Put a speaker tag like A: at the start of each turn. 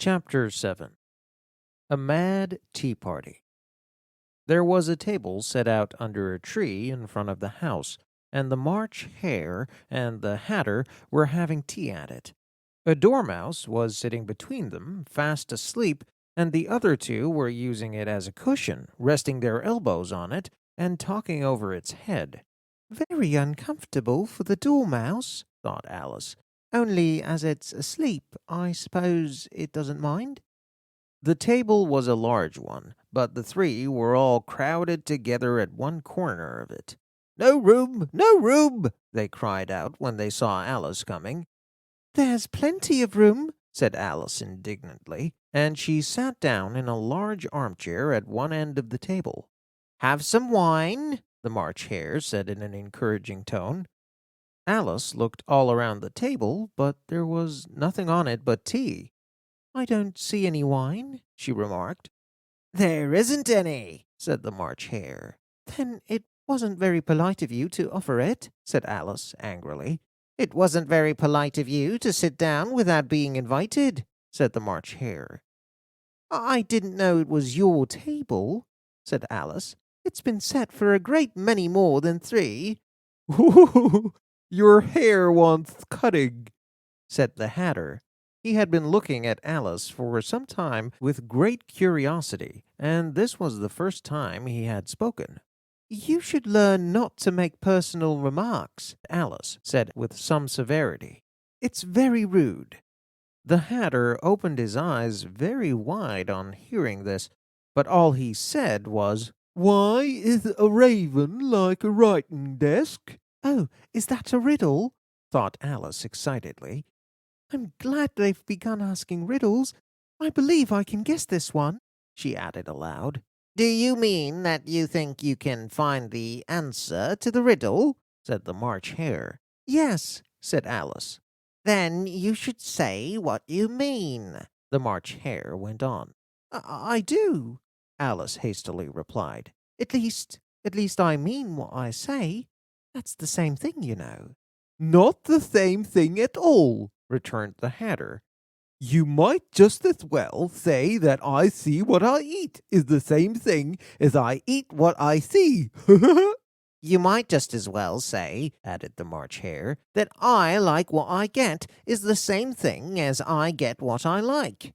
A: Chapter 7 A Mad Tea Party. There was a table set out under a tree in front of the house, and the March Hare and the Hatter were having tea at it. A dormouse was sitting between them, fast asleep, and the other two were using it as a cushion, resting their elbows on it and talking over its head. "Very uncomfortable for the dormouse," thought Alice. "Only as it's asleep, I suppose it doesn't mind." The table was a large one, but the three were all crowded together at one corner of it. "No room! No room!" they cried out when they saw Alice coming. "There's plenty of room," said Alice indignantly, and she sat down in a large armchair at one end of the table. "Have some wine," the March Hare said in an encouraging tone. Alice looked all around the table, but there was nothing on it but tea. "I don't see any wine," she remarked. "There isn't any," said the March Hare. "Then it wasn't very polite of you to offer it," said Alice angrily. "It wasn't very polite of you to sit down without being invited," said the March Hare. "I didn't know it was your table," said Alice. "It's been set for a great many more than 3. "Your hair wants cutting," said the Hatter. He had been looking at Alice for some time with great curiosity, and this was the first time he had spoken. "You should learn not to make personal remarks," Alice said with some severity. "It's very rude." The Hatter opened his eyes very wide on hearing this, but all he said was, "Why is a raven like a writing desk?" "Oh, is that a riddle?" thought Alice excitedly. "I'm glad they've begun asking riddles. I believe I can guess this one," she added aloud. "Do you mean that you think you can find the answer to the riddle?" said the March Hare. "Yes," said Alice. "Then you should say what you mean," the March Hare went on. I do," Alice hastily replied. At least I mean what I say. That's the same thing, you know." "Not the same thing at all," returned the Hatter. "You might just as well say that I see what I eat is the same thing as I eat what I see." "You might just as well say," added the March Hare, "that I like what I get is the same thing as I get what I like."